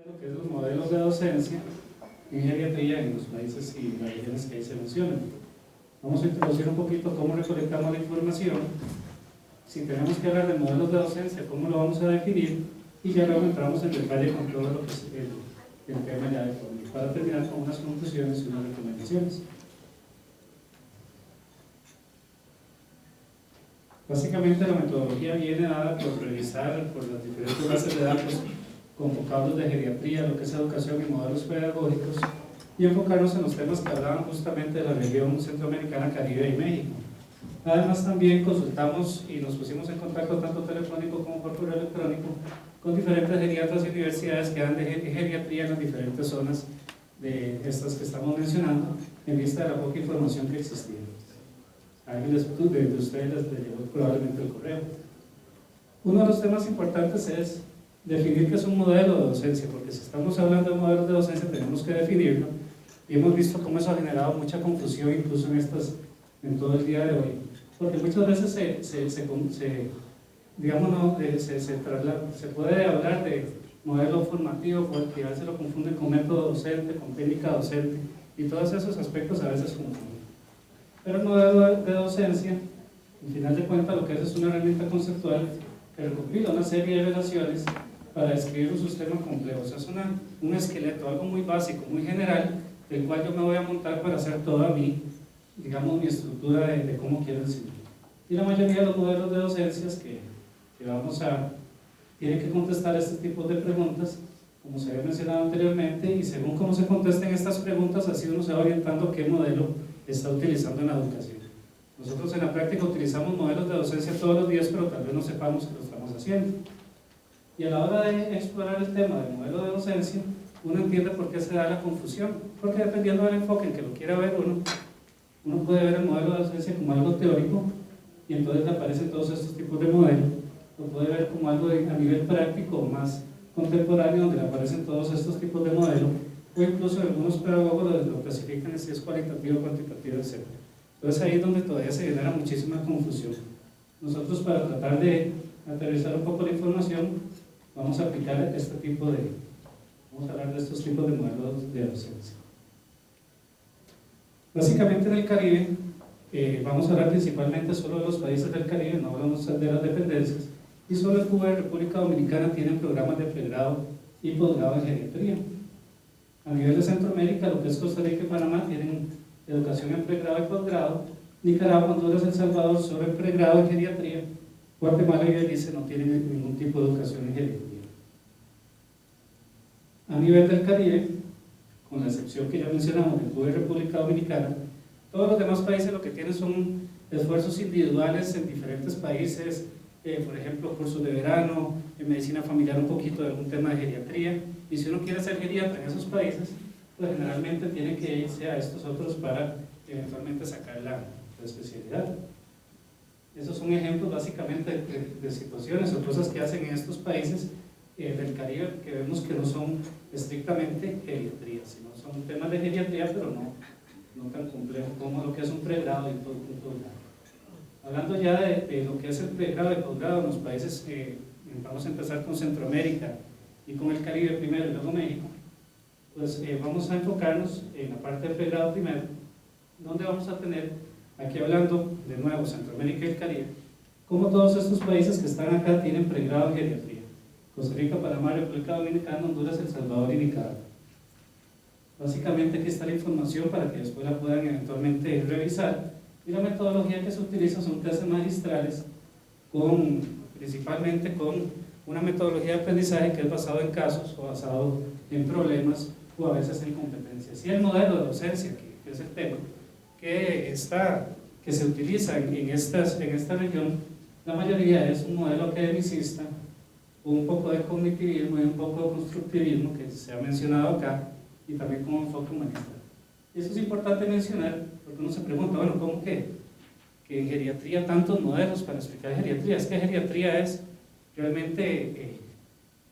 lo que es los modelos de docencia en geriatría en los países y las regiones que ahí se mencionan. Vamos a introducir un poquito cómo recolectamos la información, si tenemos que hablar de modelos de docencia, cómo lo vamos a definir, y ya luego entramos en detalle con todo lo que es el tema ya de fondo, para terminar con unas conclusiones y unas recomendaciones. Básicamente la metodología viene dada por revisar por las diferentes bases de datos con vocablos de geriatría, lo que es educación y modelos pedagógicos, y enfocarnos en los temas que hablaban justamente de la región centroamericana, Caribe y México. Además también consultamos y nos pusimos en contacto tanto telefónico como por correo electrónico con diferentes geriatras y universidades que dan de geriatría en las diferentes zonas de estas que estamos mencionando, en vista de la poca información que existía. A alguien de ustedes les llegó probablemente el correo. Uno de los temas importantes es definir qué es un modelo de docencia, porque si estamos hablando de modelos de docencia tenemos que definirlo, y hemos visto cómo eso ha generado mucha confusión incluso en todo el día de hoy, porque muchas veces se puede hablar de modelo formativo porque a veces lo confunden con método docente, con técnica docente, y todos esos aspectos a veces confunden. Pero el modelo de docencia, al final de cuentas, lo que es una herramienta conceptual que recopila una serie de relaciones para describir un sistema complejo. O sea, es un esqueleto, algo muy básico, muy general, del cual yo me voy a montar para hacer toda mi estructura de cómo quiero enseñar. Y la mayoría de los modelos de docencias tienen que contestar este tipo de preguntas, como se había mencionado anteriormente, y según cómo se contesten estas preguntas, así uno se va orientando qué modelo está utilizando en la educación. Nosotros en la práctica utilizamos modelos de docencia todos los días, pero tal vez no sepamos que lo estamos haciendo. Y a la hora de explorar el tema del modelo de docencia, uno entiende por qué se da la confusión, porque dependiendo del enfoque en que lo quiera ver uno puede ver el modelo de docencia como algo teórico, y entonces le aparecen todos estos tipos de modelos. Lo puede ver como algo a nivel práctico o más contemporáneo, donde le aparecen todos estos tipos de modelos, o incluso algunos pedagogos lo clasifican en si es cualitativo, cuantitativo, etc. Entonces ahí es donde todavía se genera muchísima confusión. Nosotros, para tratar de aterrizar un poco la información, vamos a aplicar vamos a hablar de estos tipos de modelos de docencia. Básicamente en el Caribe, vamos a hablar principalmente solo de los países del Caribe, no hablamos de las dependencias, y solo Cuba y República Dominicana tienen programas de pregrado y posgrado en geriatría. A nivel de Centroamérica, lo que es Costa Rica y Panamá tienen educación en pregrado y posgrado. Nicaragua, Honduras, El Salvador solo en pregrado en geriatría. Guatemala y Belice no tienen ningún tipo de educación en geriatría. A nivel del Caribe, con la excepción que ya mencionamos de Cuba y República Dominicana, todos los demás países lo que tienen son esfuerzos individuales en diferentes países, por ejemplo, cursos de verano, en medicina familiar un poquito de algún tema de geriatría, y si uno quiere ser geriatra en esos países, pues generalmente tiene que irse a estos otros para eventualmente sacar la especialidad. Esos son ejemplos básicamente de situaciones o cosas que hacen en estos países del Caribe, que vemos que no son estrictamente geriatría, sino son temas de geriatría, pero no tan complejos como lo que es un pregrado y un posgrado. Hablando ya de lo que es el pregrado y posgrado en los países, vamos a empezar con Centroamérica y con el Caribe primero y luego México, pues vamos a enfocarnos en la parte del pregrado primero, donde vamos a tener, aquí hablando de nuevo Centroamérica y el Caribe, como todos estos países que están acá tienen pregrado en geriatría: Costa Rica, Panamá, República Dominicana, Honduras, El Salvador y Nicaragua. Básicamente aquí está la información para que después la puedan eventualmente revisar, y la metodología que se utiliza son clases magistrales principalmente con una metodología de aprendizaje que es basado en casos o basado en problemas o a veces en competencias. Y el modelo de docencia, que es el tema que se utiliza en esta región, la mayoría es un modelo academicista, un poco de cognitivismo y un poco de constructivismo, que se ha mencionado acá, y también con un enfoque humanista. Y eso es importante mencionar, porque uno se pregunta, bueno, ¿cómo que en geriatría tantos modelos para explicar geriatría? Es que geriatría realmente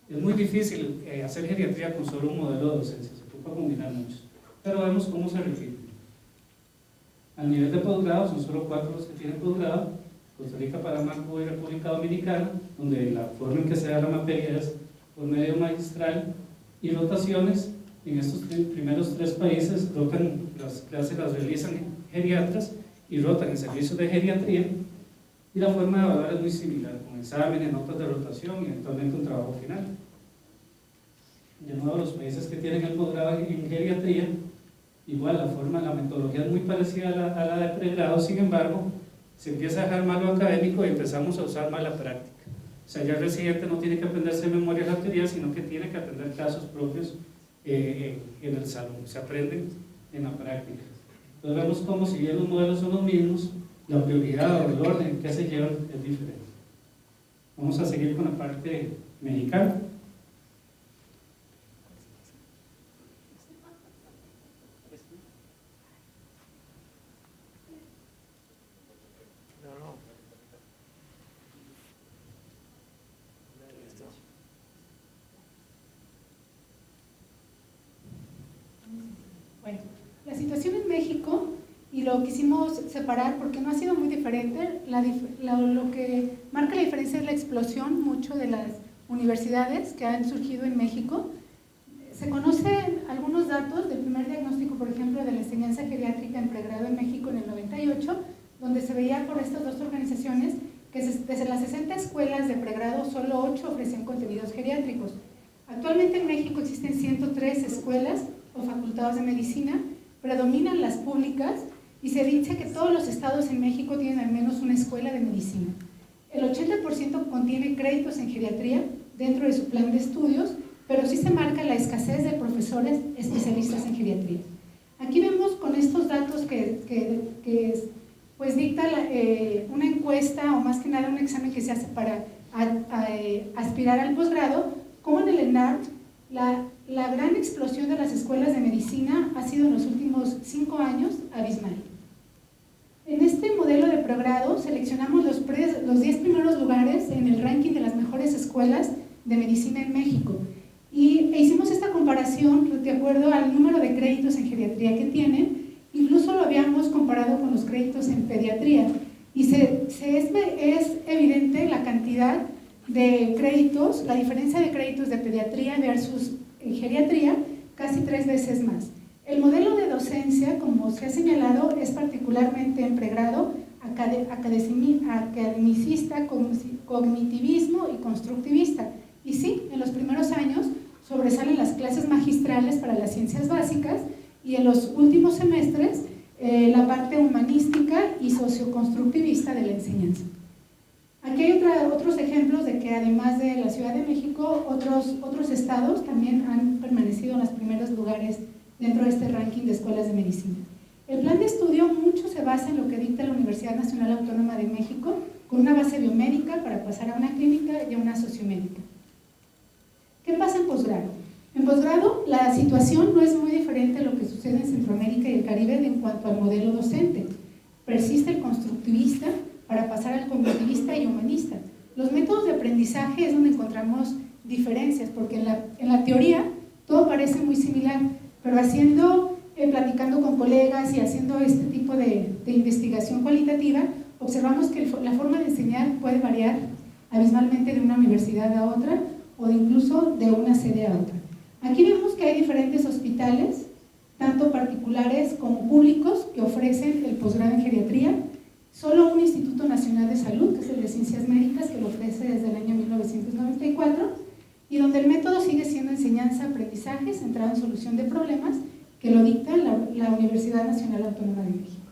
es muy difícil hacer geriatría con solo un modelo de docencia, se ocupa combinar muchos, pero vemos cómo se repite. A nivel de posgrado son solo 4 los que tienen posgrado: Costa Rica, Panamá, Cuba y República Dominicana, donde la forma en que se da la materia es por medio magistral, y rotaciones. En estos primeros 3 países las clases las realizan geriatras y rotan en servicios de geriatría, y la forma de evaluar es muy similar, con exámenes, notas de rotación y eventualmente un trabajo final. De nuevo, los países que tienen el posgrado en geriatría, igual la metodología es muy parecida a la de pregrado, sin embargo, se empieza a dejar más lo académico y empezamos a usar más la práctica. O sea, ya el residente no tiene que aprenderse de memoria la teoría, sino que tiene que atender casos propios en el salón, se aprenden en la práctica. Entonces vemos como, si bien los modelos son los mismos, la prioridad o el orden en que se llevan es diferente. Vamos a seguir con la parte mexicana. Bueno, la situación en México, y lo quisimos separar porque no ha sido muy diferente, lo que marca la diferencia es la explosión mucho de las universidades que han surgido en México. Se conocen algunos datos del primer diagnóstico, por ejemplo, de la enseñanza geriátrica en pregrado en México en el 98, donde se veía por estas 2 organizaciones que desde las 60 escuelas de pregrado solo 8 ofrecían contenidos geriátricos. Actualmente en México existen 103 escuelas o facultades de medicina, predominan las públicas y se dice que todos los estados en México tienen al menos una escuela de medicina. El 80% contiene créditos en geriatría dentro de su plan de estudios, pero sí se marca la escasez de profesores especialistas en geriatría. Aquí vemos con estos datos que pues dicta una encuesta, o más que nada un examen que se hace para aspirar al posgrado, como en el ENART la gran explosión de las escuelas de medicina ha sido en los últimos 5 años abismal. En este modelo de pregrado seleccionamos los 10 primeros lugares en el ranking de las mejores escuelas de medicina en México e hicimos esta comparación de acuerdo al número de créditos en geriatría que tienen. Incluso lo habíamos comparado con los créditos en pediatría y es evidente la cantidad de créditos, la diferencia de créditos de pediatría versus geriatría, casi 3 veces más. El modelo de docencia, como se ha señalado, es particularmente en pregrado academicista, cognitivismo y constructivista. Y sí, en los primeros años sobresalen las clases magistrales para las ciencias básicas y en los últimos semestres la parte humanística y socioconstructivista de la enseñanza. Aquí hay otros ejemplos de que además de la Ciudad de México, otros estados también han permanecido en los primeros lugares dentro de este ranking de escuelas de medicina. El plan de estudio mucho se basa en lo que dicta la Universidad Nacional Autónoma de México, con una base biomédica para pasar a una clínica y a una sociomédica. ¿Qué pasa en posgrado? En posgrado la situación no es muy diferente a lo que sucede en Centroamérica y el Caribe en cuanto al modelo docente. Persiste el constructivista para pasar al cognitivista y humanista. Los métodos de aprendizaje es donde encontramos diferencias, porque en la teoría todo parece muy similar, pero platicando con colegas y haciendo este tipo de investigación cualitativa, observamos que la forma de enseñar puede variar abismalmente de una universidad a otra o incluso de una sede a otra. Aquí vemos que hay diferentes hospitales, tanto particulares como públicos, que ofrecen el posgrado en geriatría. Solo un Instituto Nacional de Salud, que es el de Ciencias Médicas, que lo ofrece desde el año 1994, y donde el método sigue siendo enseñanza-aprendizaje centrado en solución de problemas, que lo dicta la Universidad Nacional Autónoma de México.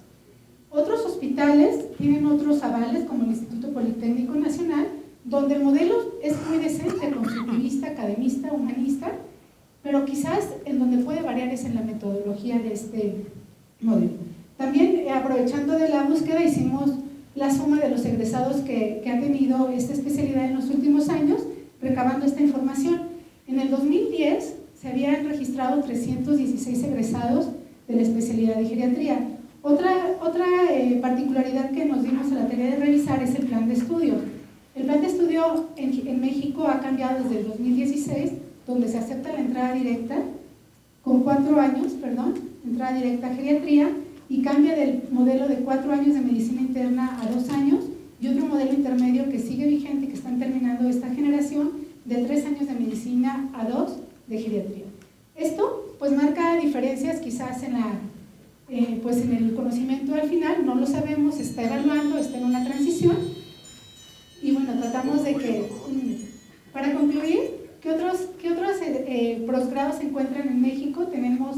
Otros hospitales tienen otros avales, como el Instituto Politécnico Nacional, donde el modelo es muy decente, constructivista, academista, humanista, pero quizás en donde puede variar es en la metodología de este modelo. También, aprovechando de la búsqueda, hicimos la suma de los egresados que ha tenido esta especialidad en los últimos años, recabando esta información. En el 2010 se habían registrado 316 egresados de la especialidad de geriatría. Otra particularidad que nos dimos a la tarea de revisar es el plan de estudio. El plan de estudio en México ha cambiado desde el 2016, donde se acepta la entrada directa, con 4 años, entrada directa a geriatría, y cambia del modelo de 4 años de medicina interna a 2 años, y otro modelo intermedio que sigue vigente, que están terminando esta generación, de 3 años de medicina a 2 de geriatría. Esto pues marca diferencias quizás en pues en el conocimiento al final, no lo sabemos, se está evaluando, está en una transición. Y bueno, tratamos de que, para concluir, ¿qué otros posgrados se encuentran en México? Tenemos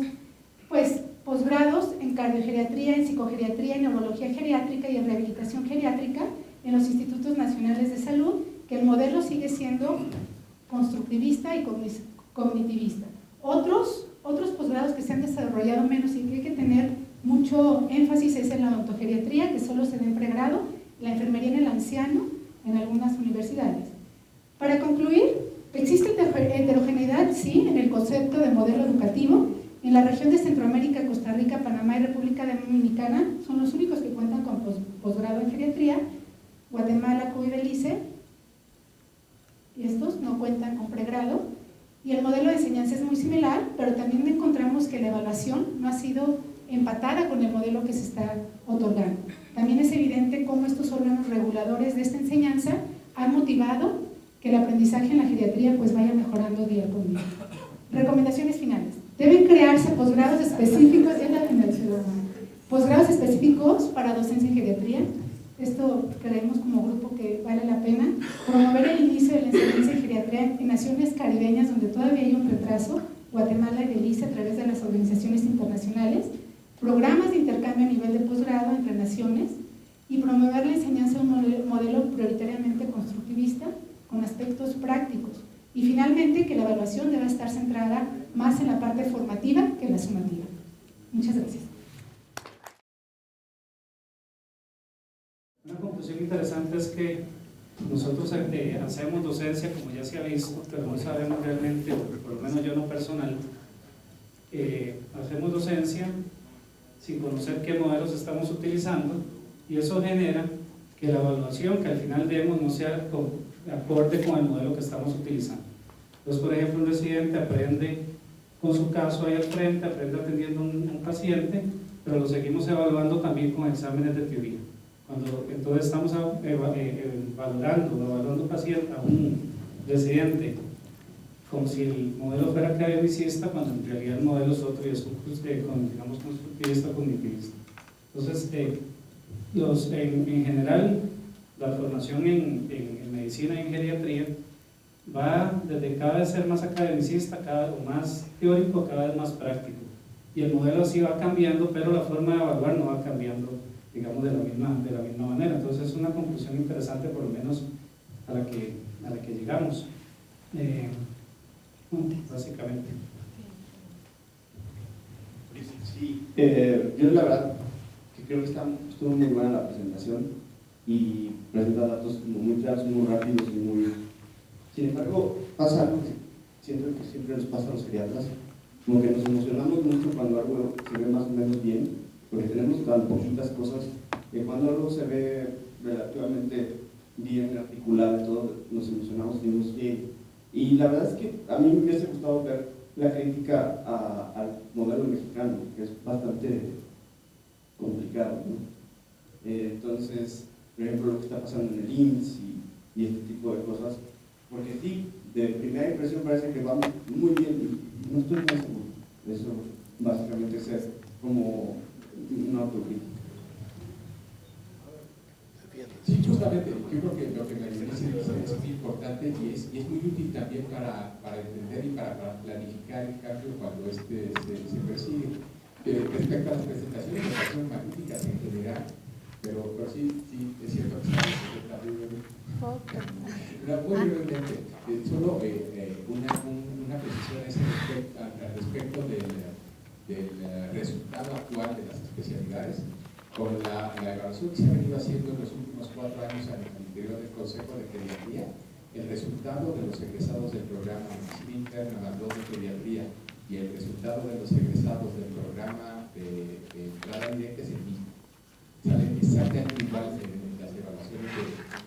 pues posgrados en cardiogeriatría, en psicogeriatría, en neurología geriátrica y en rehabilitación geriátrica en los institutos nacionales de salud, que el modelo sigue siendo constructivista y cognitivista. Otros posgrados que se han desarrollado menos y que hay que tener mucho énfasis es en la odontogeriatría, que solo se da en pregrado, la enfermería en el anciano en algunas universidades. Para concluir, existe heterogeneidad, sí, en el concepto de modelo educativo. En la región de Centroamérica, Costa Rica, Panamá y República Dominicana son los únicos que cuentan con posgrado en geriatría. Guatemala, Cuba y Belice, y estos no cuentan con pregrado. Y el modelo de enseñanza es muy similar, pero también encontramos que la evaluación no ha sido empatada con el modelo que se está otorgando. También es evidente cómo estos órganos reguladores de esta enseñanza han motivado que el aprendizaje en la geriatría pues vaya mejorando día con día. Recomendaciones finales. Deben crearse posgrados específicos para docencia en geriatría. Esto creemos como grupo que vale la pena. Promover el inicio de la enseñanza en geriatría en naciones caribeñas donde todavía hay un retraso, Guatemala y Belice, a través de las organizaciones internacionales. Programas de intercambio a nivel de posgrado entre naciones y promover la enseñanza de un modelo prioritariamente constructivista con aspectos prácticos. Y finalmente, que la evaluación debe estar centrada más en la parte formativa que en la sumativa. Muchas gracias. Una conclusión interesante es que nosotros hacemos docencia, como ya se ha visto, pero no sabemos realmente, por lo menos yo en lo personal, hacemos docencia sin conocer qué modelos estamos utilizando, y eso genera que la evaluación que al final demos no sea acorde con el modelo que estamos utilizando. Entonces, por ejemplo, un residente aprende con su caso ahí al frente, aprende atendiendo a un paciente, pero lo seguimos evaluando también con exámenes de teoría. Entonces estamos evaluando a un residente como si el modelo fuera academicista, cuando en realidad el modelo es otro y es digamos constructivista o cognitivista. Entonces, en general, la formación en medicina y en geriatría va desde cada vez ser más academicista, o más teórico, cada vez más práctico. Y el modelo así va cambiando, pero la forma de evaluar no va cambiando, digamos, de la misma manera. Entonces es una conclusión interesante, por lo menos a la que llegamos, básicamente. Sí, yo la verdad que creo que estuvo muy buena la presentación y presenta datos muy claros, muy rápidos y muy... Sin embargo, pasa algo que siento que siempre nos pasa a los geriatras, como que nos emocionamos mucho cuando algo se ve más o menos bien, porque tenemos tan poquitas cosas que cuando algo se ve relativamente bien articulado y todo, nos emocionamos y nos bien. Y la verdad es que a mí me hubiese gustado ver la crítica al modelo mexicano, que es bastante complicado, ¿no? Entonces, por ejemplo, lo que está pasando en el IMSS y este tipo de cosas, porque sí, de primera impresión parece que vamos muy bien, y no estoy muy seguro. Eso básicamente es como una autocrítica. Sí, justamente, yo creo que lo que me dice es muy importante y es muy útil también para entender y para planificar el cambio cuando se persigue. Respecto a las presentaciones, me parecieron magníficas en general, pero sí, es cierto que está muy brevemente, solo una precisión al respecto del resultado actual de las especialidades. Con la evaluación que se ha venido haciendo en los últimos 4 años al interior del Consejo de Geriatría, el resultado de los egresados del programa de medicina interna, las 2 de geriatría, y el resultado de los egresados del programa de entrada directa es el mismo. Salen exactamente igual en las evaluaciones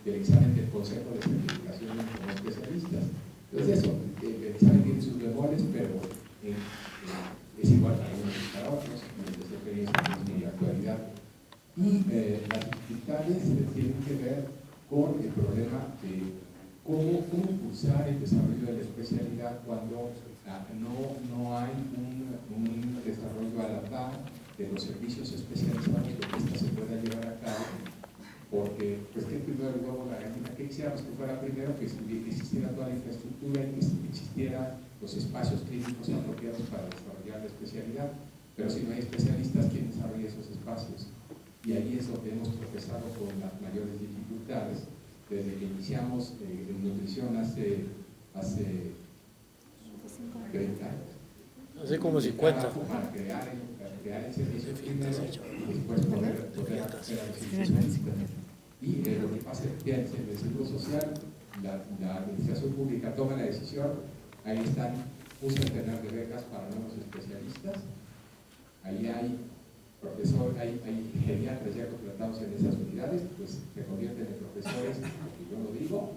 del examen del Consejo de Certificación como especialistas. Entonces eso, el examen tiene sus bemoles, pero es igual para unos y para otros, desde experiencia y actualidad. Y las dificultades tienen que ver con el problema de cómo impulsar el desarrollo de la especialidad cuando no hay un desarrollo a la par de los servicios especializados de que esta se pueda llevar a cabo, porque pues que primero el huevo la gallina, que quisiéramos que fuera primero que existiera toda la infraestructura y que existieran los espacios clínicos apropiados para desarrollar la especialidad, pero si no hay especialistas, ¿quién desarrolla esos espacios? Y ahí es donde hemos tropezado con las mayores dificultades desde que iniciamos en nutrición hace 30 años. Hace como 50. Para crear el servicio primero y después poder hacer el servicio. Y lo que pasa es que en el Seguro Social, la administración pública toma la decisión, ahí están un centenar de becas para nuevos especialistas, ahí hay profesores, hay geriatras ya contratados en esas unidades, pues se convierten en profesores, porque yo lo digo,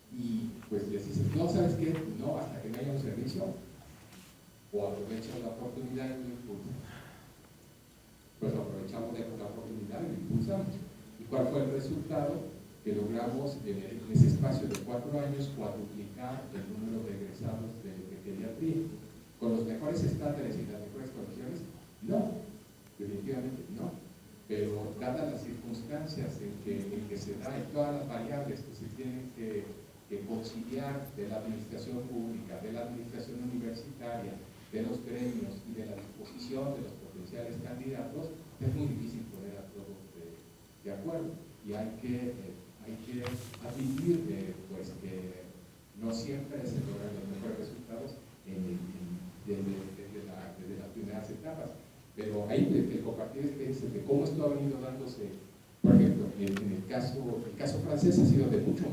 y pues les dicen, no, ¿sabes qué? No, hasta que no haya un servicio, o aprovechan la oportunidad y lo impulsan. Pues aprovechamos la oportunidad y lo impulsamos. ¿Y cuál fue el resultado? Que logramos en ese espacio de 4 años cuadruplicar el número de egresados de pediatría. ¿Con los mejores estándares y las mejores condiciones? No, definitivamente no. Pero dadas las circunstancias en que se da y todas las variables que se tienen que conciliar de la administración pública, de la administración universitaria, de los gremios y de la disposición de los potenciales candidatos, es muy difícil poner a todos de acuerdo. Y hay que admitir pues que no siempre se logran los mejores resultados desde las primeras etapas. Pero ahí el compartir experiencias de cómo esto ha venido dándose, por ejemplo, en el caso francés ha sido de mucho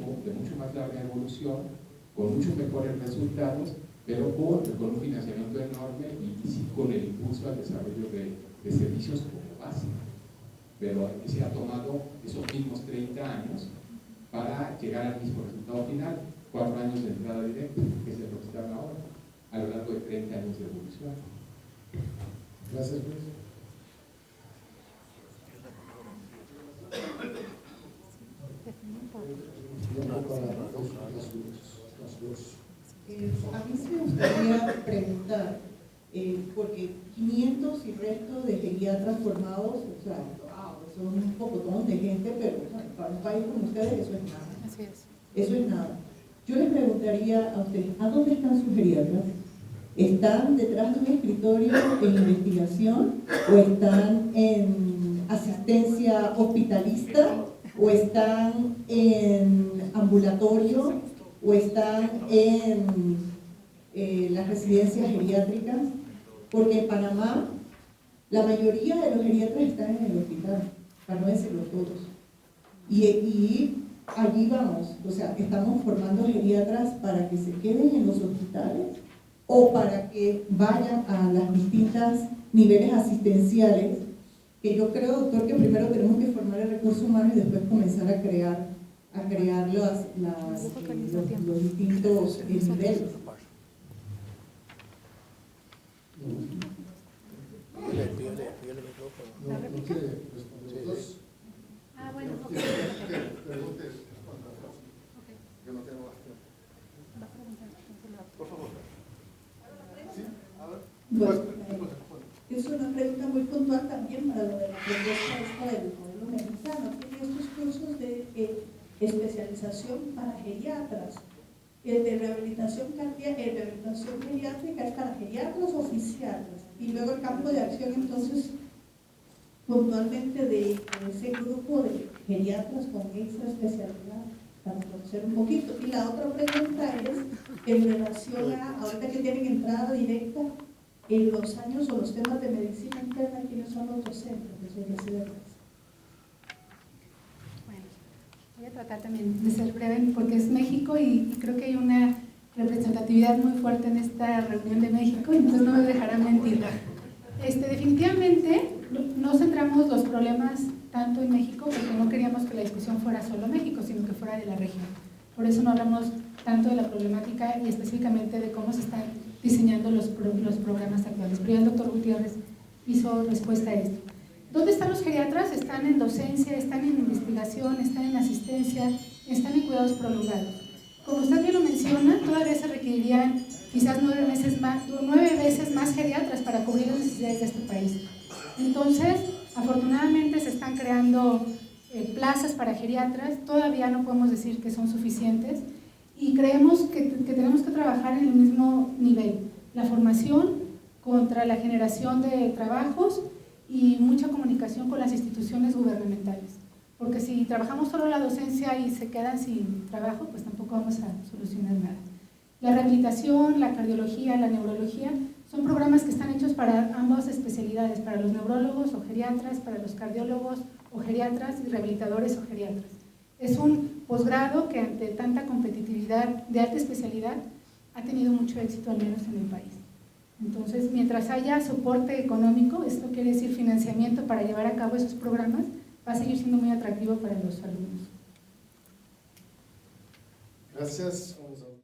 más larga evolución, con muchos mejores resultados, pero con un financiamiento enorme y sí con el impulso al desarrollo de servicios como base. Pero que se ha tomado esos mismos 30 años para llegar al mismo resultado final, 4 años de entrada directa, que es lo que están ahora, a lo largo de 30 años de evolución. Gracias, Luis. A mí me gustaría preguntar, porque 500 y resto de geriatras formados, o sea, son un pocotón de gente, pero para un país como ustedes eso es nada. Así es. Eso es nada. Yo les preguntaría a ustedes, ¿a dónde están sus geriatras? ¿Están detrás de un escritorio en investigación o están en asistencia hospitalista o están en ambulatorio o están en las residencias geriátricas? Porque en Panamá la mayoría de los geriatras están en el hospital, para no decirlo todos. Y allí vamos, o sea, estamos formando geriatras para que se queden en los hospitales o para que vayan a las distintas niveles asistenciales, que yo creo, doctor, que primero tenemos que formar el recurso humano y después comenzar a crear los distintos niveles. ¿No quiere responder los dos? Ah, bueno, ok. Preguntes cuando yo no tengo más tiempo. Va a preguntar, Por favor. ¿Sí? A ver. Bueno, Pues, es una pregunta muy puntual también para lo de la propuesta esta del modelo mexicano. Tiene estos cursos de especialización para geriatras. El de rehabilitación geriátrica es para geriatras oficiales. Y luego el campo de acción, entonces, puntualmente de ese grupo de geriatras con extra especialidad, para conocer un poquito. Y la otra pregunta es en relación a, ahorita que tienen entrada directa, en los años o los temas de medicina interna, ¿quiénes son los docentes de sus residentes? Bueno, voy a tratar también de ser breve porque es México y creo que hay una representatividad muy fuerte en esta reunión de México, entonces no me dejarán mentir. Definitivamente no centramos los problemas tanto en México porque no queríamos que la discusión fuera solo México, sino que fuera de la región. Por eso no hablamos tanto de la problemática y específicamente de cómo se están diseñando los programas actuales. Pero ya el doctor Gutiérrez hizo respuesta a esto. ¿Dónde están los geriatras? Están en docencia, están en investigación, están en asistencia, están en cuidados prolongados. Como usted bien lo menciona, todavía se requerirían quizás 9 veces más geriatras para cubrir las necesidades de este país. Entonces, afortunadamente se están creando plazas para geriatras, todavía no podemos decir que son suficientes y creemos que tenemos que trabajar en el mismo nivel, la formación contra la generación de trabajos y mucha comunicación con las instituciones gubernamentales, porque si trabajamos solo la docencia y se quedan sin trabajo, pues tampoco vamos a solucionar nada. La rehabilitación, la cardiología, la neurología son programas que están hechos para ambas especialidades, para los neurólogos o geriatras, para los cardiólogos o geriatras y rehabilitadores o geriatras. Es un posgrado que ante tanta competitividad de alta especialidad ha tenido mucho éxito, al menos en el país. Entonces, mientras haya soporte económico, esto quiere decir financiamiento para llevar a cabo esos programas, va a seguir siendo muy atractivo para los alumnos. Gracias. Vamos a